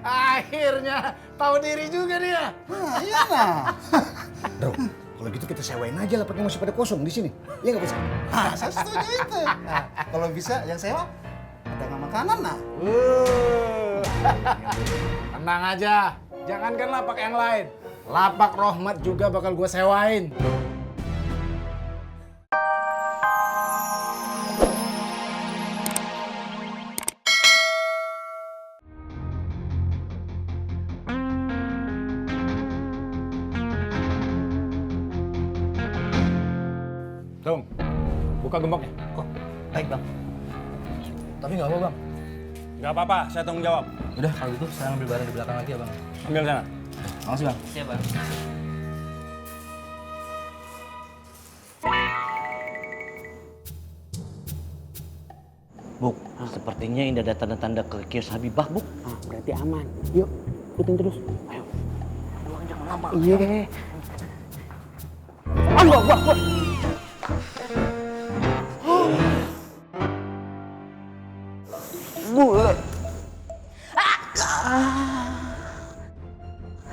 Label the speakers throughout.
Speaker 1: Akhirnya tahu diri juga dia.
Speaker 2: Nah, iya nah.
Speaker 3: Bro, kalau gitu kita sewain aja lapaknya masih pada kosong di sini. Iya nggak bisa?
Speaker 2: Nah, saya setuju itu. Nah, kalau bisa yang sewa dagangan makanan nah.
Speaker 1: Tenang aja, jangankan lapak yang lain. Lapak Rohmat juga bakal gue sewain. Dong, buka gemboknya.
Speaker 3: Oh, baik bang. Tapi nggak apa bang.
Speaker 1: Gak apa-apa, saya tanggung jawab.
Speaker 3: Udah kalau gitu saya ambil barang di belakang lagi ya bang.
Speaker 1: Ambil sana.
Speaker 3: Makasih bang.
Speaker 4: Siap, Bang.
Speaker 5: Buk, sepertinya ini ada tanda-tanda ke kios Habibah, Buk.
Speaker 4: Ah, berarti aman. Yuk, ikutin terus. Ayo.
Speaker 5: Jangan lama.
Speaker 4: Iya. Allah, wah. Bule.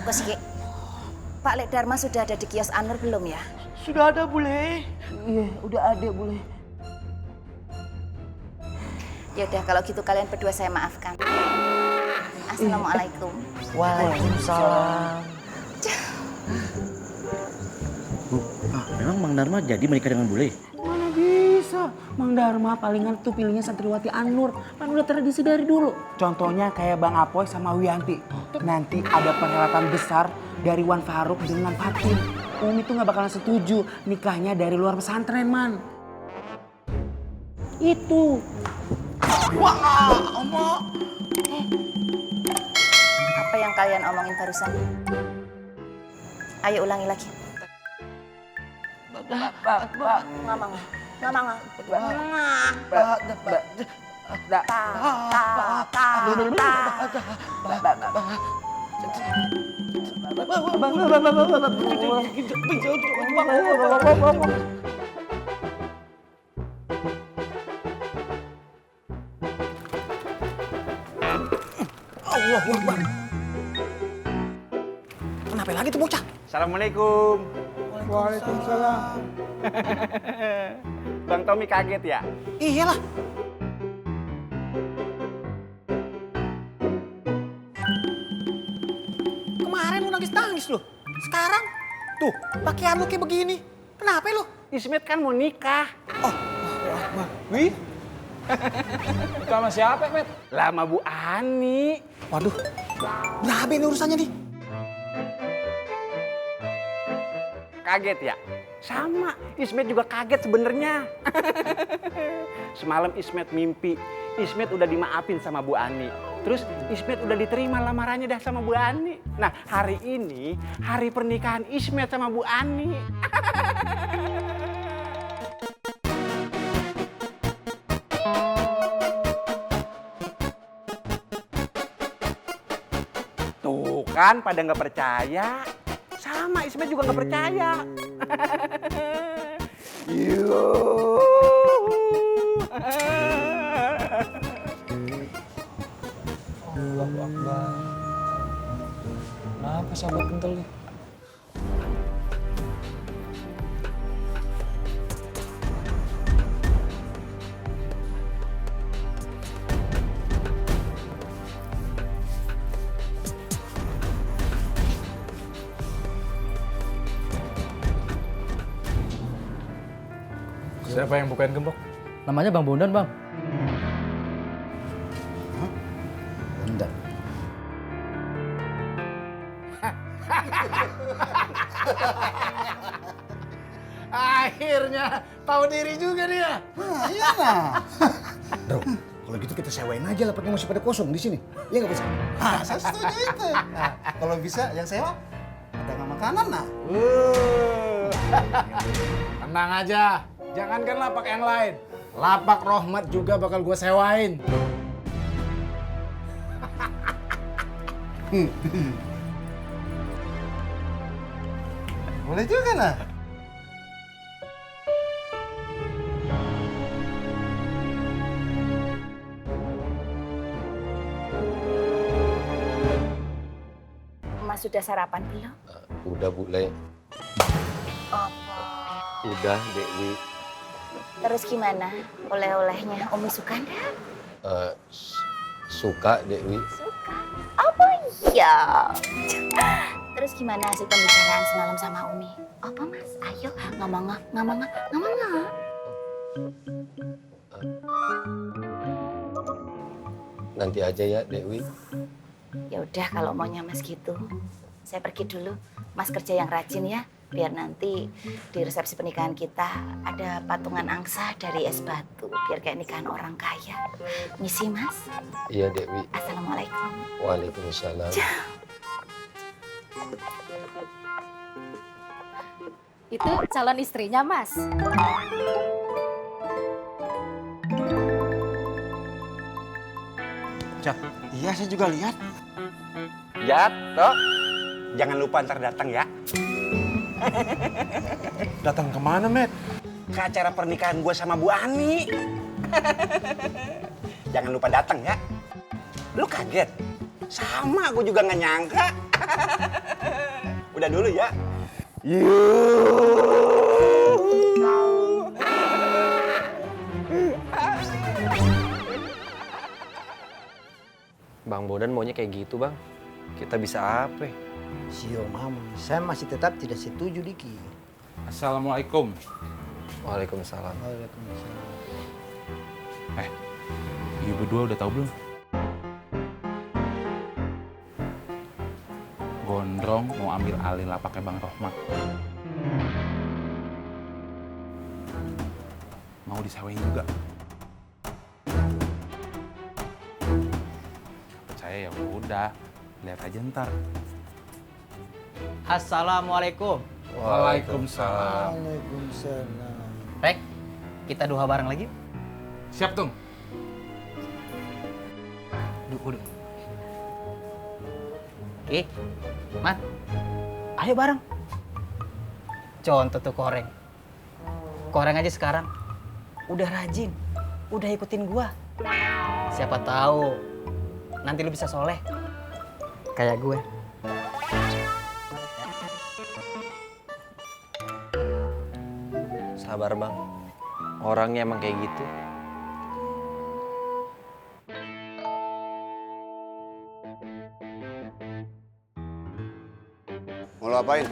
Speaker 6: Koski, Pak Lek Dharma sudah ada di kios Anur belum ya?
Speaker 4: Sudah ada, Bule. Iya, udah ada, Bule.
Speaker 6: Ya udah kalau gitu kalian berdua saya maafkan. Assalamualaikum.
Speaker 5: Waalaikumsalam. Buk, memang Mang Dharma jadi menikah dengan bule?
Speaker 4: Mana bisa? Mang Dharma palingan tuh pilihnya Santriwati Anur. Kan udah tradisi dari dulu. Contohnya kayak Bang Apoy sama Wiyanti. Nanti ada perhelatan besar dari Wan Faruk dengan Fatin. Umi tuh gak bakalan setuju nikahnya dari luar pesantren, Man. Itu.
Speaker 6: Apa yang kalian omongin barusan? Ayo ulangi lagi. Ngomong.
Speaker 3: Allah Akbar. Kenapa lagi tuh bocah?
Speaker 7: Assalamualaikum.
Speaker 2: Waalaikumsalam.
Speaker 7: Bang Tommy kaget ya?
Speaker 3: Iyalah. Kemarin lu nangis-nangis lu. Sekarang tuh pakaian lu kayak begini. Kenapa lu?
Speaker 7: Ismet kan mau nikah.
Speaker 1: Wih, itu sama siapa, Met?
Speaker 7: Lama Bu Ani.
Speaker 3: Waduh, berapa ini urusannya nih?
Speaker 7: Kaget ya? Sama, Ismet juga kaget sebenarnya. Semalam Ismet mimpi, Ismet udah dimaafin sama Bu Ani. Terus Ismet udah diterima lamarannya dah sama Bu Ani. Nah, hari ini hari pernikahan Ismet sama Bu Ani. Tuh kan pada nggak percaya. Sama Ismet juga nggak percaya.
Speaker 1: Allahu Akbar. Kenapa sahabat kental nih? Siapa yang bukain gembok?
Speaker 3: Namanya Bang Bondan, Bang. Bondan.
Speaker 1: Akhirnya tahu diri juga dia.
Speaker 2: Nah, iya nah.
Speaker 3: Bro, kalau gitu kita sewain aja lapaknya masih pada kosong di sini. Iya nggak bisa?
Speaker 2: Nah, saya setuju itu. Nah, kalau bisa yang sewa dagangan makanan nah.
Speaker 1: Tenang aja, jangankan lapak yang lain. Lapak Rohmat juga bakal gue sewain.
Speaker 2: Boleh juga nah.
Speaker 6: sudah sarapan belum?
Speaker 8: Udah Bu Le.
Speaker 6: Apa?
Speaker 8: Udah Dewi.
Speaker 6: Terus gimana? Oleh-olehnya Umi suka enggak?
Speaker 8: Suka Dewi.
Speaker 6: Suka. Apa iya? Terus gimana hasil pembicaraan semalam sama Umi? Apa Mas? Ayo ngomong.
Speaker 8: Nanti aja ya Dewi.
Speaker 6: Ya udah kalau maunya Mas gitu. Saya pergi dulu. Mas kerja yang rajin ya. Biar nanti di resepsi pernikahan kita ada patungan angsa dari es batu. Biar kayak nikahan orang kaya. Misi Mas.
Speaker 8: Iya Dewi.
Speaker 6: Assalamualaikum.
Speaker 8: Waalaikumsalam.
Speaker 6: Itu calon istrinya Mas.
Speaker 3: Cak, iya saya juga lihat.
Speaker 7: Ya, toh. Jangan lupa ntar datang ya.
Speaker 1: Datang kemana, Met?
Speaker 7: Ke acara pernikahan gue sama Bu Ani. Jangan lupa datang ya. Lu kaget? Sama, gue juga nggak nyangka. Udah dulu ya.
Speaker 9: Bang Bodan maunya kayak gitu, Bang. Kita bisa apa?
Speaker 3: Sio mama, saya masih tetap tidak setuju Diki.
Speaker 1: Assalamualaikum.
Speaker 9: Waalaikumsalam.
Speaker 3: Waalaikumsalam.
Speaker 1: Ibu berdua udah tahu belum? Gondrong mau ambil alih lapaknya Bang Rohmat. Mau disewain juga. Percaya ya udah, lihat aja ntar.
Speaker 10: Assalamualaikum.
Speaker 1: Waalaikumsalam.
Speaker 3: Waalaikumsalam.
Speaker 10: Rek, kita duha bareng lagi.
Speaker 1: Siap, Tung.
Speaker 10: Duduk. Oke, Man. Ayo bareng. Contoh tuh koreng. Koreng aja sekarang. Udah rajin. Udah ikutin gua. Siapa tahu nanti lu bisa soleh. Kayak gue.
Speaker 9: Sabar, Bang. Orangnya emang kayak gitu.
Speaker 8: Mau lo apain?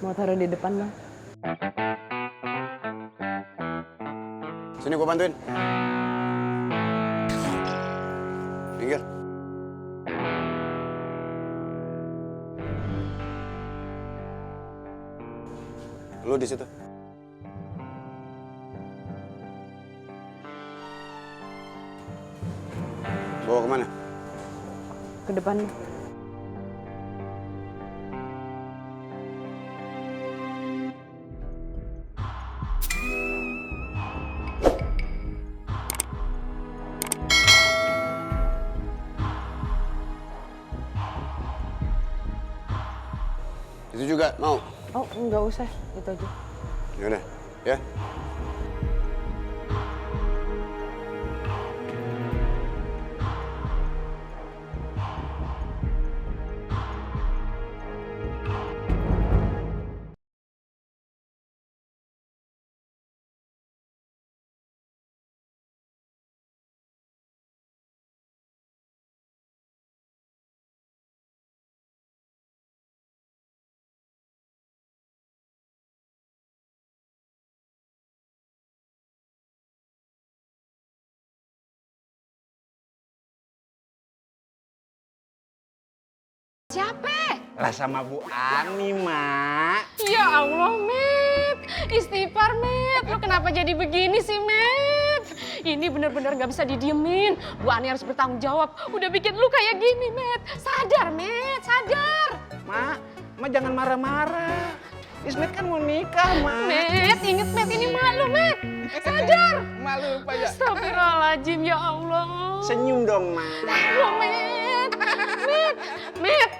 Speaker 11: Mau taruh di depan, Bang.
Speaker 8: Sini gua bantuin. Minggir. Lu di situ. Bawa kemana?
Speaker 11: Ke depan, Bang.
Speaker 8: Itu juga mau?
Speaker 11: Oh, nggak usah. Itu aja.
Speaker 8: Yaudah, ya.
Speaker 7: Siapa? Lah sama Bu Ani, Mak.
Speaker 11: Ya Allah, Met. Istighfar, Met. Lu kenapa jadi begini sih, Met? Ini bener-bener gak bisa didiemin. Bu Ani harus bertanggung jawab. Udah bikin lu kayak gini, Met. Sadar, Met. Sadar.
Speaker 7: Mak jangan marah-marah. Ismet kan mau nikah, Mak.
Speaker 11: Met, inget, Met. Ini malu, Met. Sadar.
Speaker 7: Malu lupa ya.
Speaker 11: Astagfirullahaladzim, ya Allah.
Speaker 7: Senyum dong, Mak.
Speaker 11: Loh, Met. Met.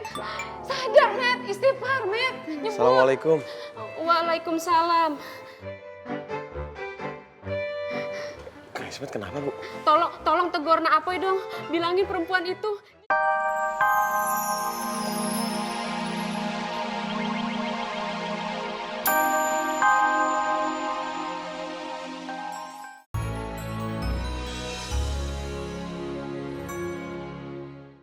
Speaker 11: Sadar, Met. Istighfar, Met. Nyebut.
Speaker 9: Assalamualaikum.
Speaker 11: Waalaikumsalam.
Speaker 9: Ismet kenapa, Bu?
Speaker 11: Tolong tegur Na Apoy dong. Bilangin perempuan itu